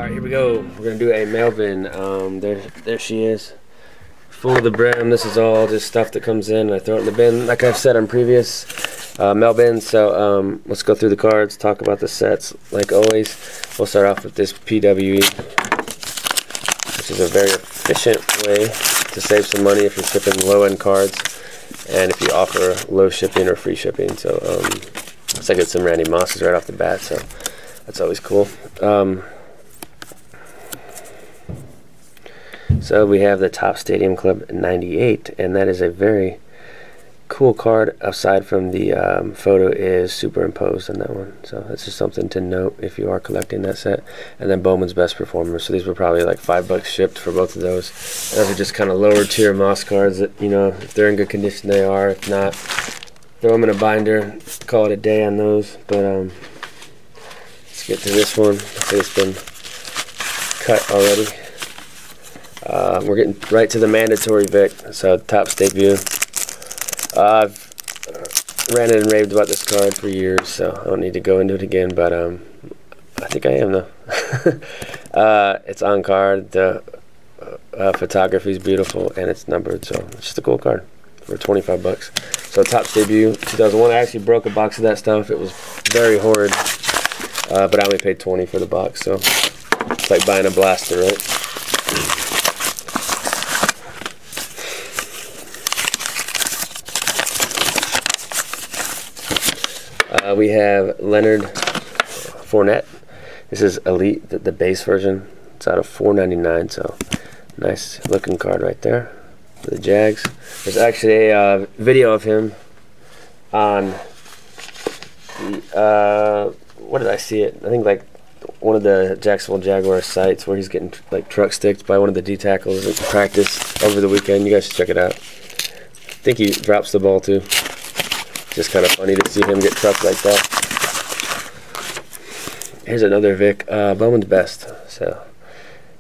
Alright, here we go. We're going to do a Mailbin. There she is. Full to the brim. This is all just stuff that comes in. I throw it in the bin, like I've said on previous Mailbins. So let's go through the cards, talk about the sets. Like always, we'll start off with this PWE, which is a very efficient way to save some money if you're shipping low-end cards and if you offer low shipping or free shipping. So let's get some Randy Mosses right off the bat, so that's always cool. So we have the Top Stadium Club 98, and that is a very cool card. Aside from the photo is superimposed on that one, so that's just something to note if you are collecting that set. And then Bowman's Best Performer. So these were probably like $5 shipped for both of those. Those are just kind of lower tier Moss cards that, you know, if they're in good condition they are. If not, throw them in a binder. Call it a day on those. But let's get to this one. It's been cut already. We're getting right to the mandatory Vic, so Topps debut. I've ranted and raved about this card for years, so I don't need to go into it again, but I think I am though. It's on card, the photography is beautiful, and it's numbered, so it's just a cool card for $25. So Topps debut 2001. I actually broke a box of that stuff. It was very horrid, but I only paid $20 for the box, so it's like buying a blaster, right? We have Leonard Fournette. This is Elite, the base version. It's out of $4.99, so nice looking card right there for the Jags. There's actually a video of him on the, what did I see it? I think like one of the Jacksonville Jaguars sites where he's getting like truck sticked by one of the D tackles in practice over the weekend. You guys should check it out. I think he drops the ball too. Just kind of funny to see him get trucked like that. Here's another Vic, Bowman's Best. So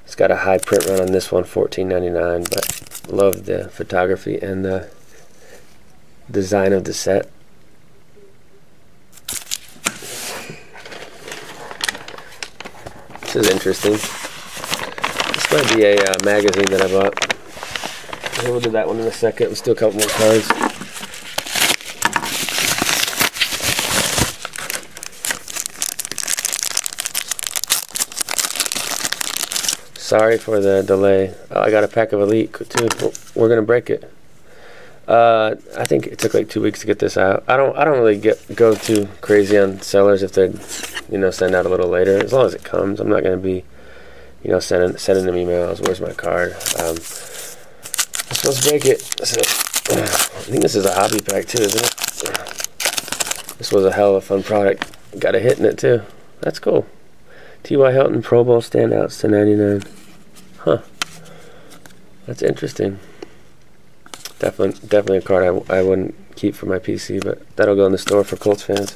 it's got a high print run on this one, $14.99, but love the photography and the design of the set. This is interesting. This might be a magazine that I bought. We'll do that one in a second. Let's do a couple more cards. Sorry for the delay. I got a pack of Elite too. We're gonna break it. I think it took like 2 weeks to get this out. I don't really go too crazy on sellers if they, you know, send out a little later. As long as it comes, I'm not gonna be, you know, sending them emails. Where's my card? I'm supposed to break it. So I think this is a hobby pack too, isn't it? This was a hell of a fun product. Got a hit in it too. That's cool. T.Y. Hilton Pro Bowl standouts to 99. Huh. That's interesting. Definitely a card I wouldn't keep for my PC, but that'll go in the store for Colts fans.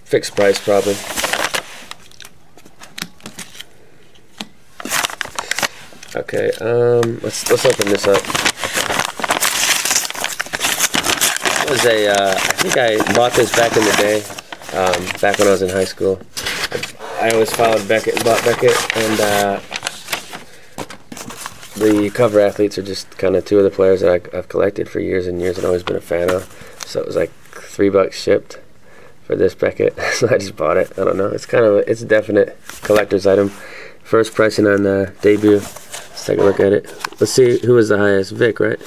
Fixed price probably. Okay, let's open this up. It was a I think I bought this back in the day, back when I was in high school. I always followed Beckett and bought Beckett, and the cover athletes are just kind of two of the players that I've collected for years and years and always been a fan of. So it was like $3 shipped for this Beckett, so I just bought it. I don't know. It's kind of it's a definite collector's item. First pricing on the debut. Let's take a look at it. Let's see who was the highest. Vic, right?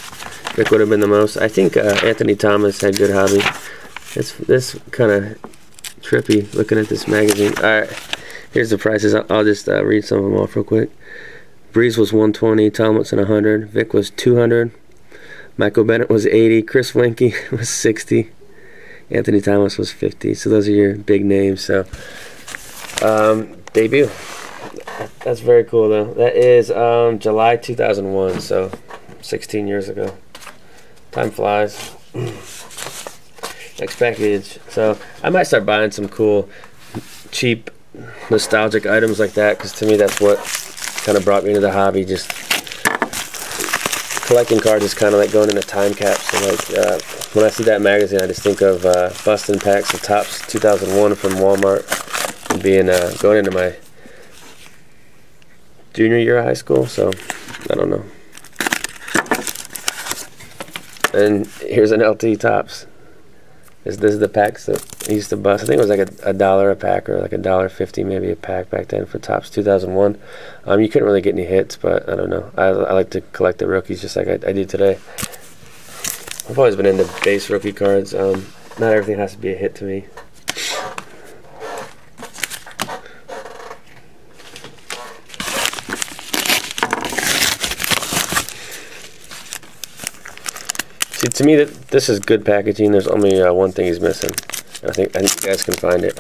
Vic would have been the most. I think Anthony Thomas had good hobby. This kind of trippy looking at this magazine. All right. Here's the prices. I'll just read some of them off real quick. Breeze was $120, Tomlinson $100, Vic was $200, Michael Bennett was $80, Chris Wenke was $60, Anthony Thomas was $50. So those are your big names. So debut. That's very cool though. That is July 2001. So 16 years ago. Time flies. Next package. So I might start buying some cool, cheap, nostalgic items like that, because to me that's what kind of brought me into the hobby. Just collecting cards is kind of like going in a time capsule. Like when I see that magazine, I just think of busting packs of Topps 2001 from Walmart and being going into my junior year of high school, so I don't know. And here's an LT Topps. This is the packs that I used to bust. I think it was like a $1 a pack, or like $1.50 maybe a pack back then for Topps 2001. You couldn't really get any hits, but I don't know. I like to collect the rookies just like I do today. I've always been into base rookie cards. Not everything has to be a hit to me. See, to me, this is good packaging. There's only one thing he's missing. I think you guys can find it.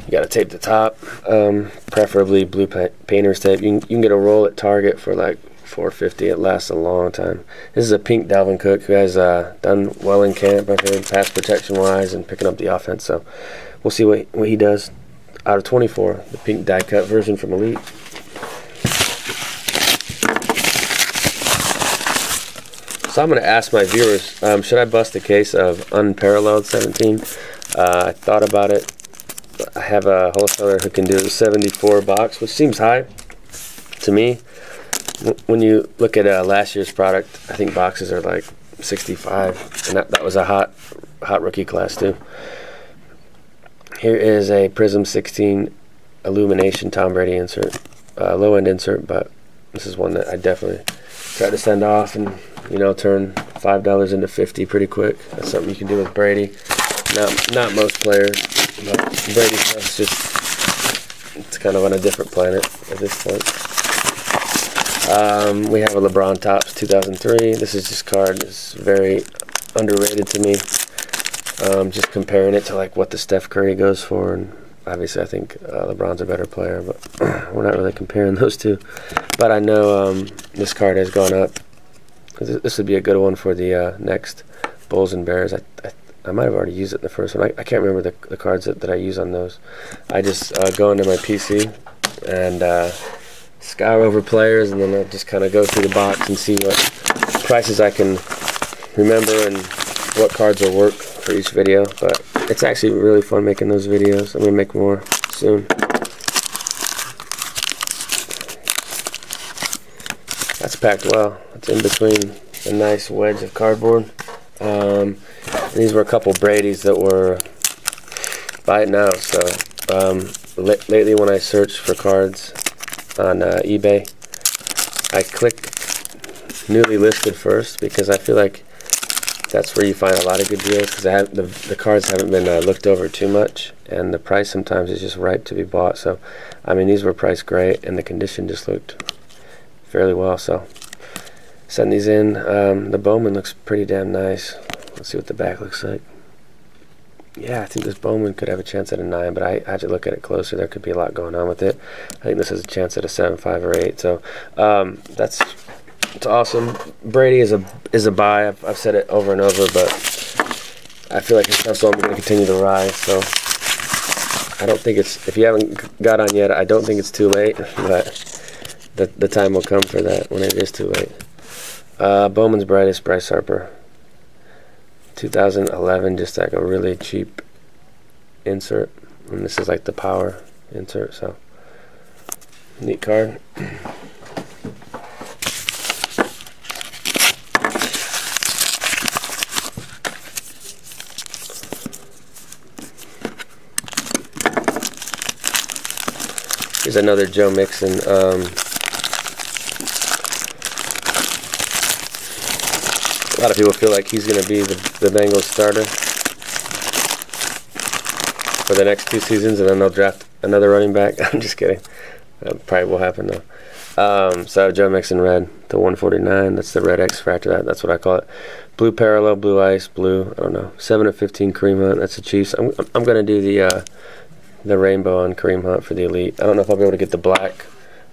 You got to tape the top, preferably blue painter's tape. You can get a roll at Target for like $4.50. It lasts a long time. This is a pink Dalvin Cook who has done well in camp, I've heard, pass protection wise and picking up the offense. So we'll see what he does. Out of 24, the pink die cut version from Elite. So I'm going to ask my viewers, should I bust a case of Unparalleled 17? I thought about it. I have a wholesaler who can do the 74 box, which seems high to me. When you look at last year's product, I think boxes are like 65, and that was a hot rookie class too. Here is a Prism 16 Illumination Tom Brady insert, low-end insert, but this is one that I definitely try to send off and, you know, turn $5 into 50 pretty quick. That's something you can do with Brady. Not most players, but Brady stuff's just, it's kind of on a different planet at this point. We have a LeBron Topps 2003. This is just card is very underrated to me. Just comparing it to like what the Steph Curry goes for, and obviously I think LeBron's a better player, but we're not really comparing those two. But I know this card has gone up. This would be a good one for the next Bulls and Bears. I might have already used it in the first one. I can't remember the cards that I use on those. I just go into my PC and scour over players, and then I'll just kind of go through the box and see what prices I can remember and what cards will work for each video. But it's actually really fun making those videos. I'm going to make more soon. That's packed well. It's in between a nice wedge of cardboard. These were a couple Brady's that were buy it now. So lately when I search for cards on eBay, I click newly listed first, because I feel like that's where you find a lot of good deals, because the cards haven't been looked over too much, and the price sometimes is just ripe to be bought. So I mean, these were priced great and the condition just looked fairly well. So send these in. The Bowman looks pretty damn nice. Let's see what the back looks like. Yeah, I think this Bowman could have a chance at a 9, but I have to look at it closer. There could be a lot going on with it. I think this has a chance at a 7, 5, or 8. So it's awesome. Brady is a buy. I've said it over and over, but I feel like his stuff's only going to continue to rise. So I don't think it's, if you haven't got on yet, I don't think it's too late, but the time will come for that when it is too late. Bowman's Brightest, Bryce Harper. 2011, just like a really cheap insert, and this is like the power insert, so neat card. Here's another Joe Mixon. A lot of people feel like he's going to be the Bengals starter for the next 2 seasons, and then they'll draft another running back. I'm just kidding. That probably will happen though. So Joe Mixon red to 149. That's the red X Factor. That's what I call it. Blue Parallel, Blue Ice, Blue. I don't know. 7 of 15 Kareem Hunt. That's the Chiefs. I'm going to do the rainbow on Kareem Hunt for the Elite. I don't know if I'll be able to get the black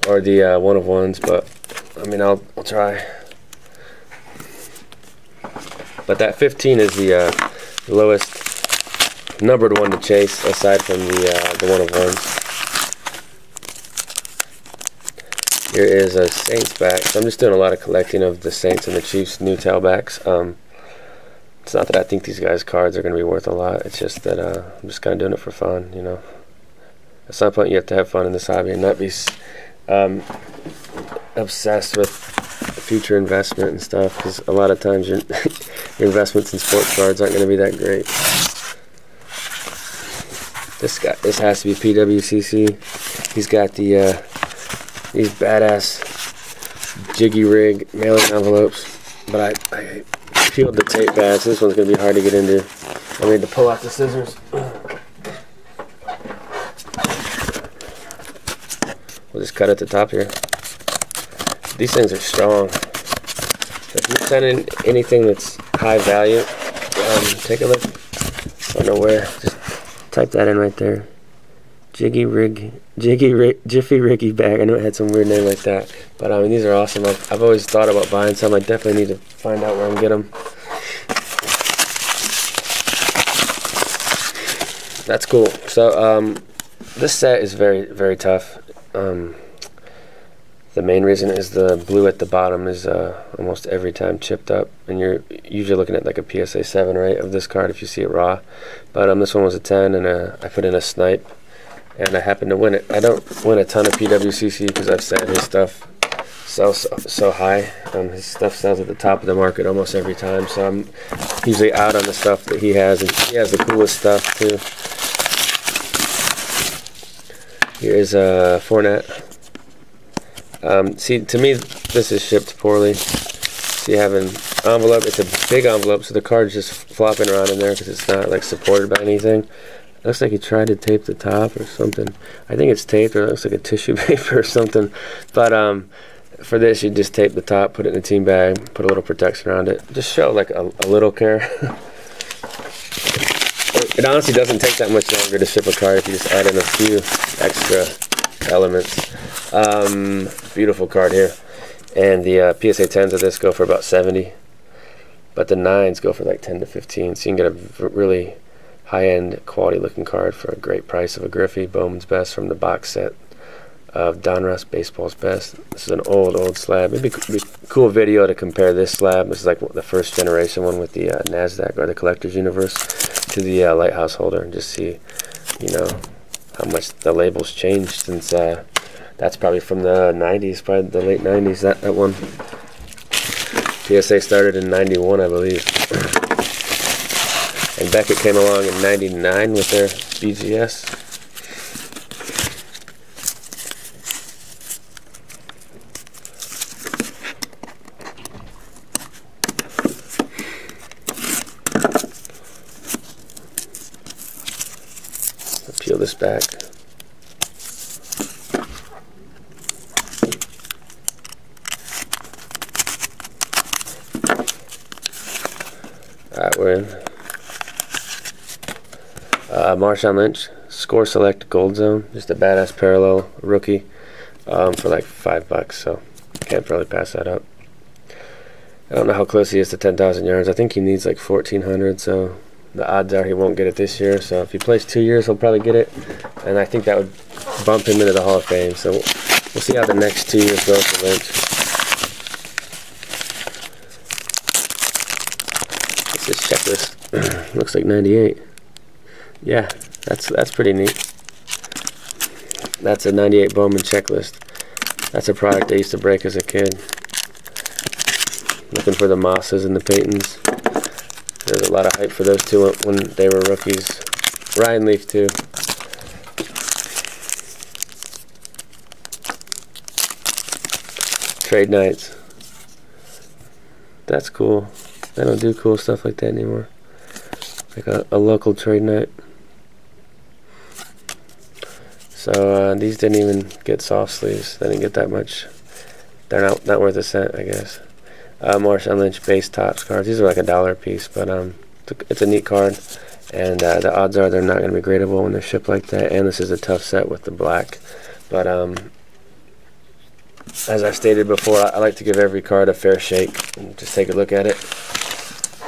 or the 1 of 1s, but I mean I'll try. But that 15 is the lowest numbered one to chase, aside from the 1 of 1s. Here is a Saints back. So I'm just doing a lot of collecting of the Saints and the Chiefs new tailbacks. It's not that I think these guys' cards are going to be worth a lot. It's just that I'm just kind of doing it for fun, you know. at some point you have to have fun in this hobby and not be obsessed with future investment and stuff, because a lot of times your investments in sports cards aren't going to be that great. This has to be PWCC. He's got the these badass jiggy rig mailing envelopes, but I peeled the tape back, so this one's going to be hard to get into. I made to pull out the scissors. We'll just cut at the top here. These things are strong. So if you send in anything that's high value, take a look. I don't know where. Just type that in right there. Jiffy Riggy bag. I know it had some weird name like that, but I mean, these are awesome. I've always thought about buying some. I definitely need to find out where I can get them. That's cool. So this set is very, very tough. The main reason is the blue at the bottom is almost every time chipped up, and you're usually looking at like a PSA 7 or 8 of this card if you see it raw. But this one was a 10, and I put in a snipe, and I happened to win it. I don't win a ton of PWCC because I've said his stuff sells so high. His stuff sells at the top of the market almost every time, so I'm usually out on the stuff that he has, and he has the coolest stuff too. Here is a Fournette. See, to me, this is shipped poorly. So you have an envelope. It's a big envelope, so the card's just flopping around in there because it's not like supported by anything. It looks like he tried to tape the top or something. I think it's taped, or it looks like a tissue paper or something. But for this, you just tape the top, put it in a team bag, put a little protection around it. Just show like a little care. It honestly doesn't take that much longer to ship a card if you just add in a few extra elements. Beautiful card here, and the PSA 10s of this go for about 70, but the 9s go for like 10 to 15, so you can get a really high-end quality looking card for a great price of a Griffey Bowman's Best from the box set of Donruss Baseball's Best. This is an old slab. It'd be a cool video to compare this slab. This is like the first generation one with the NASDAQ or the Collector's Universe to the Lighthouse holder, and just see, you know, how much the label's changed since that's probably from the 90s, probably the late 90s, that one. PSA started in 91, I believe. And Beckett came along in 99 with their BGS. Peel this back. Alright, we're in. Marshawn Lynch, Score Select Gold Zone, just a badass parallel rookie for like $5, so can't probably pass that up. I don't know how close he is to 10,000 yards. I think he needs like 1,400, so the odds are he won't get it this year. So if he plays 2 years, he'll probably get it, and I think that would bump him into the Hall of Fame. So we'll see how the next 2 years go for Lynch. This is checklist. Looks like 98. Yeah, that's pretty neat. That's a 98 Bowman checklist. That's a product I used to break as a kid. Looking for the Mosses and the Paytons. There's a lot of hype for those two when they were rookies. Ryan Leaf too. Trade nights. That's cool. They don't do cool stuff like that anymore. Like a local trade night. So these didn't even get soft sleeves. They didn't get that much. They're not worth a cent, I guess. Marshawn Lynch base Topps cards. These are like $1 a piece, but it's a neat card, and the odds are they're not going to be gradable when they're shipped like that. And this is a tough set with the black. But as I've stated before, I like to give every card a fair shake and just take a look at it.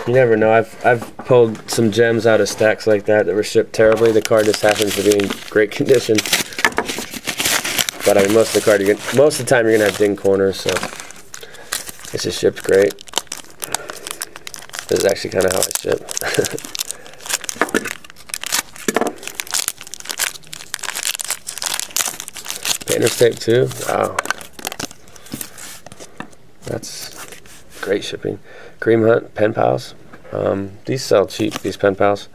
You never know. I've pulled some gems out of stacks like that were shipped terribly. The card just happens to be in great condition. But I mean, most of the time you're gonna have ding corners, so this is shipped great. This is actually kind of how I ship. Painter's tape too. Wow, that's great shipping. Cream Hunt pen pals. These sell cheap. These pen pals.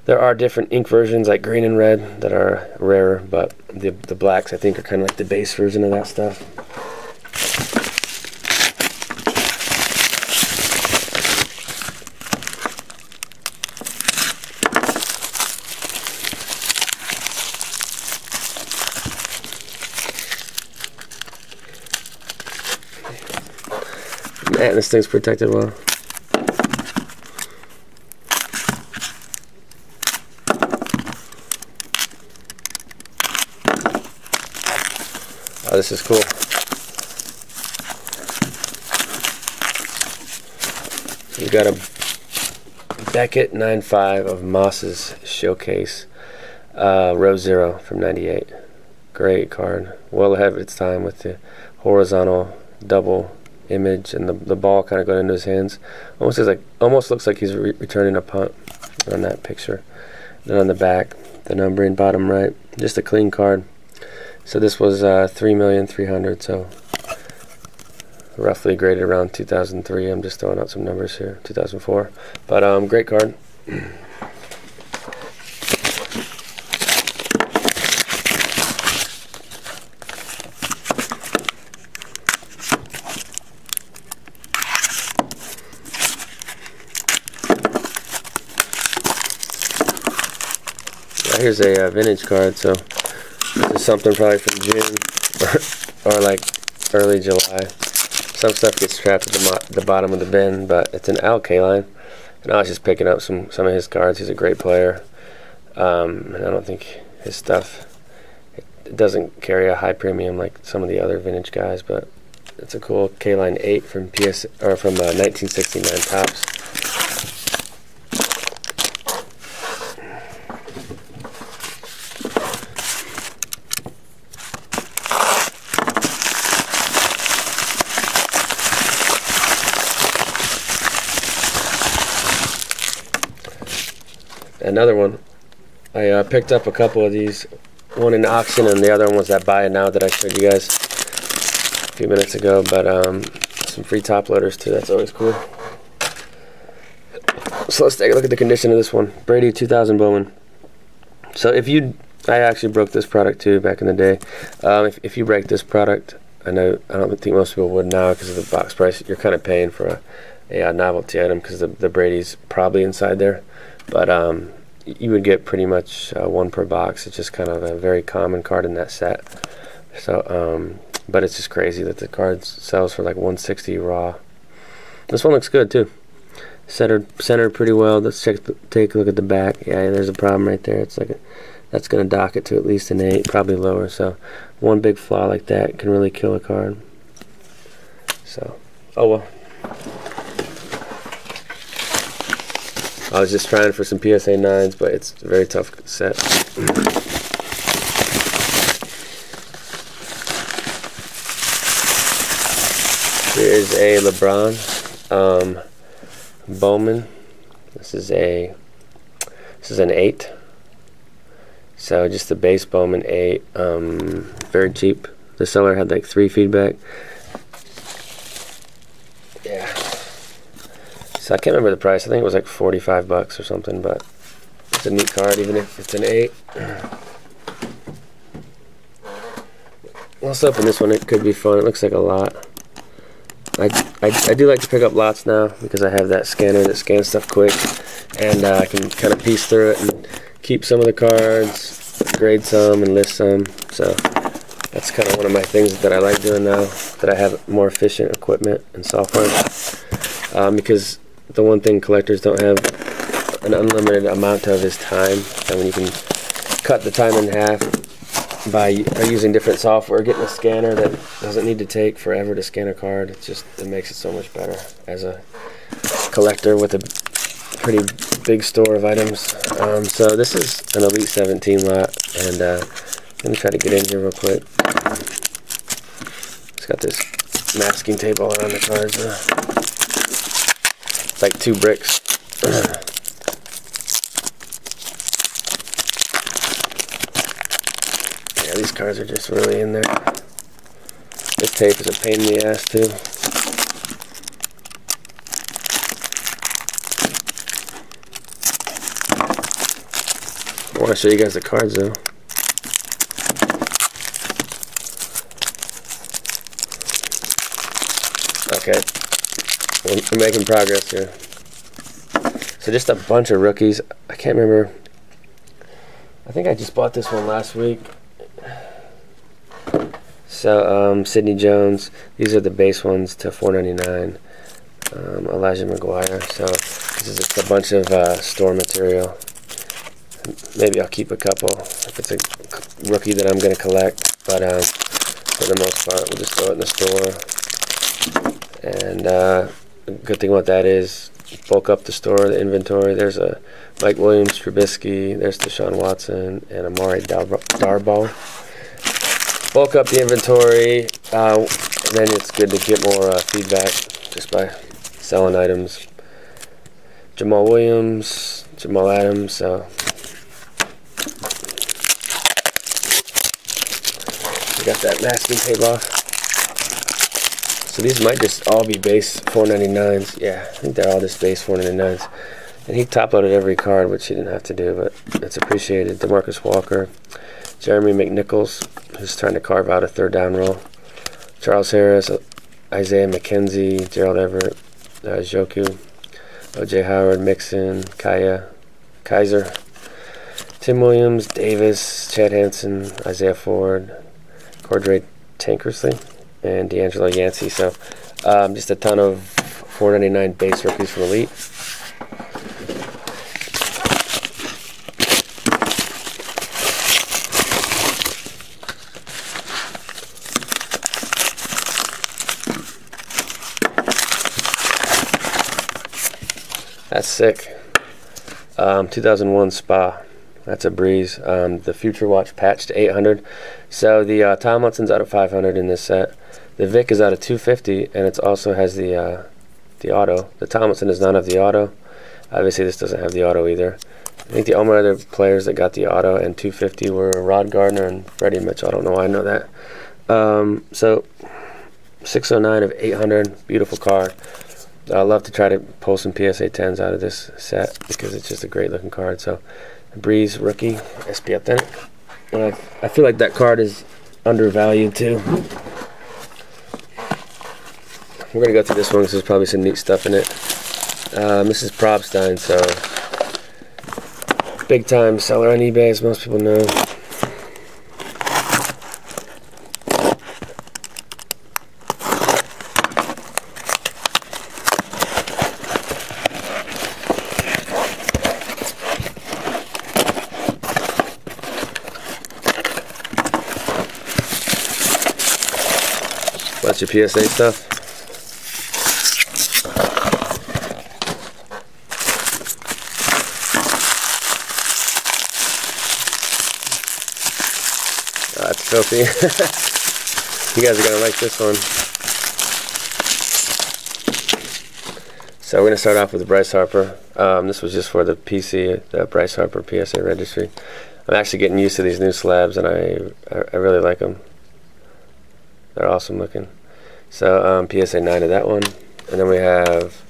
There are different ink versions like green and red that are rarer, but the blacks I think are kind of like the base version of that stuff. Man, this thing's protected well. Oh, this is cool. We've got a Beckett 9.5 of Moss's Showcase Row Zero from '98. Great card. Well ahead of its time with the horizontal double image and the ball kind of going into his hands. Almost looks like he's returning a punt on that picture. Then on the back, the numbering bottom right, just a clean card. So this was 3,300,000, so roughly graded around 2003. I'm just throwing out some numbers here, 2004. But great card. Here's a vintage card, so this is something probably from June or like early July. Some stuff gets trapped at the bottom of the bin, but it's an Al Kaline, and I was just picking up some of his cards. He's a great player, and I don't think his stuff it doesn't carry a high premium like some of the other vintage guys, but it's a cool Kaline 8 from 1969 Topps. Another one. I picked up a couple of these. One in auction, and the other one was that buy it now that I showed you guys a few minutes ago. But some free top loaders too. That's always cool. So let's take a look at the condition of this one. Brady 2000 Bowman. So I actually broke this product too back in the day. If you break this product, I don't think most people would now because of the box price. You're kind of paying for a novelty item because the Brady's probably inside there. But you would get pretty much one per box. It's just kind of a very common card in that set. So, but it's just crazy that the card sells for like 160 raw. This one looks good too. Centered pretty well. Let's take a look at the back. Yeah, there's a problem right there. It's like that's going to dock it to at least an 8, probably lower. So one big flaw like that can really kill a card. So, oh well. I was just trying for some PSA 9s, but it's a very tough set. Here is a LeBron Bowman. This is an 8. So just the base Bowman 8, very cheap. The seller had like 3 feedback. Yeah. So I can't remember the price. I think it was like 45 bucks or something, but it's a neat card even if it's an 8. Let's open this one. It could be fun. It looks like a lot. I do like to pick up lots now because I have that scanner that scans stuff quick, and I can kind of piece through it and keep some of the cards, grade some, and list some. So that's kind of one of my things that I like doing now that I have more efficient equipment and software. Because the one thing collectors don't have an unlimited amount of is time, and when you can cut the time in half by using different software, getting a scanner that doesn't need to take forever to scan a card, it makes it so much better as a collector with a pretty big store of items. So this is an Elite 17 lot, and let me try to get in here real quick. It's got this masking tape all around the cards. Like 2 bricks. Yeah, these cards are just really in there. This tape is a pain in the ass too. I want to show you guys the cards though. Okay, we're making progress here. So just a bunch of rookies. I can't remember. I think I just bought this one last week. So Sidney Jones. These are the base ones to $4.99. Elijah McGuire. So this is just a bunch of store material. Maybe I'll keep a couple if it's a rookie that I'm going to collect. But for the most part, we'll just throw it in the store. And the good thing about that is bulk up the store, the inventory. There's a Mike Williams, Trubisky, there's Deshaun Watson, and Amari Darboh. Bulk up the inventory, and then it's good to get more feedback just by selling items. Jamal Williams, Jamal Adams, so we got that masking tape off. So these might just all be base $4.99s. Yeah, I think they're all just base $4.99s. And he top-loaded every card, which he didn't have to do, but it's appreciated. DeMarcus Walker, Jeremy McNichols, who's trying to carve out a third down role. Charles Harris, Isaiah McKenzie, Gerald Everett, Joku, O.J. Howard, Mixon, Kaiser, Tim Williams, Davis, Chad Hansen, Isaiah Ford, Cordray Tankersley, and D'Angelo Yancey. So just a ton of $4.99 base rookies from Elite. That's sick. 2001 Spa. That's a breeze. The Future Watch patch to 800. So the Tomlinson's out of 500 in this set. The Vic is out of 250, and it also has the auto. The Tomlinson does not have the auto. Obviously, this doesn't have the auto either. I think the only other players that got the auto and 250 were Rod Gardner and Freddie Mitchell. I don't know why I know that. So 609 of 800. Beautiful card. I love to try to pull some PSA 10s out of this set because it's just a great looking card. So Breeze rookie, SP Authentic. And I feel like that card is undervalued too. We're going to go through this one because there's probably some neat stuff in it. This is Probstein, so big time seller on eBay, as most people know. Bunch of PSA stuff. Oh, that's filthy. You guys are gonna like this one. So we're gonna start off with Bryce Harper. This was just for the PC, the Bryce Harper PSA registry. I'm actually getting used to these new slabs, and I really like them. They're awesome looking. So PSA 9 of that one, and then we have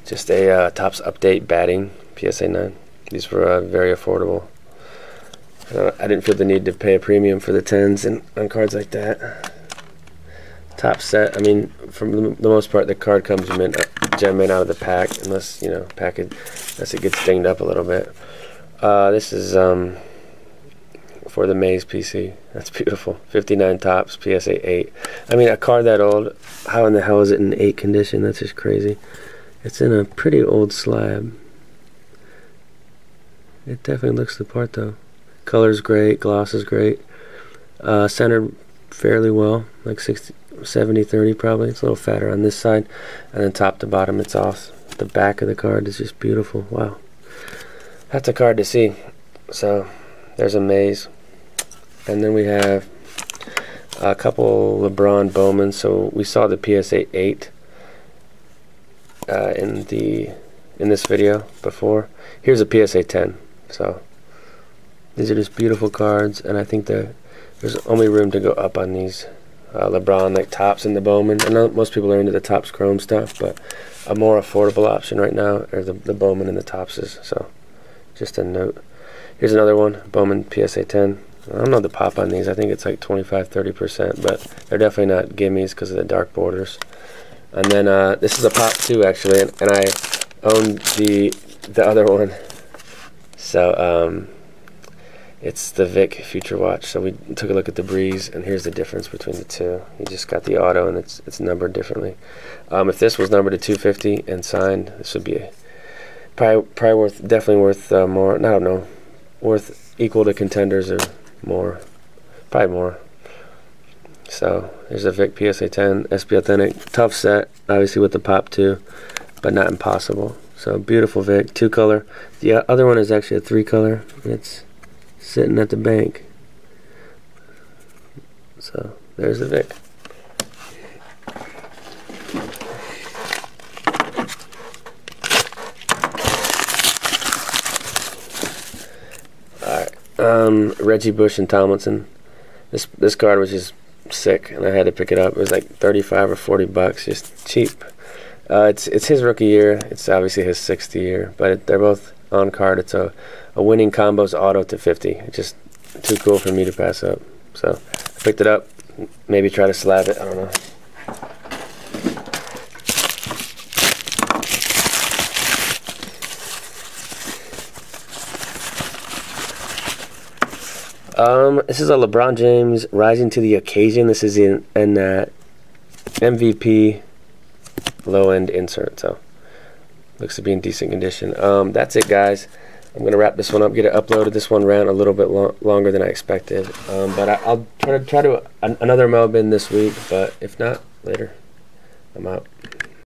just a Topps Update batting PSA 9. These were very affordable. I didn't feel the need to pay a premium for the 10s and on cards like that. Top set. I mean, for the most part, the card comes gem in out of the pack, unless package unless it gets dinged up a little bit. This is for the Maze PC. That's beautiful. 59 Topps, PSA 8. I mean, a card that old, how in the hell is it in 8 condition? That's just crazy. It's in a pretty old slab. It definitely looks the part though. Color's great, gloss is great. Centered fairly well, like 70-30 probably. It's a little fatter on this side. And then top to bottom it's off. The back of the card is just beautiful. Wow. That's a card to see. So, there's a Maze. And then we have a couple LeBron Bowman. So we saw the PSA 8 in this video before. Here's a PSA 10. So These are just beautiful cards, and I think there's only room to go up on these LeBron like tops and the Bowman. I know most people are into the Topps Chrome stuff, but a more affordable option right now are the Bowman and the Topses. So just a note. Here's another one, Bowman PSA 10. I don't know the pop on these. I think it's like 25-30%, but they're definitely not gimmies because of the dark borders. And then this is a pop too, actually, and I own the other one. So it's the Vic Future Watch. So we took a look at the Breeze, and here's the difference between the two. You just got the auto, and it's numbered differently. If this was numbered to 250 and signed, this would be probably definitely worth more. I don't know, worth equal to Contenders or more, probably more. So here's a Vic PSA 10 SP Authentic, tough set, obviously with the pop too, but not impossible. So beautiful Vic, 2-color. The other one is actually a 3-color. It's sitting at the bank. So there's the Vic. Reggie Bush and Tomlinson. This card was just sick, and I had to pick it up. It was like 35 or 40 bucks, just cheap. It's his rookie year. It's obviously his 6th year, but they're both on card. It's a winning combos auto to 50. It's just too cool for me to pass up. So I picked it up. Maybe try to slab it. I don't know. This is a LeBron James Rising to the Occasion. This is in MVP low-end insert, so looks to be in decent condition. That's it, guys. I'm gonna wrap this one up, get it uploaded. This one ran a little bit longer than I expected, but I'll try to another Mailbin this week. But if not, later. I'm out.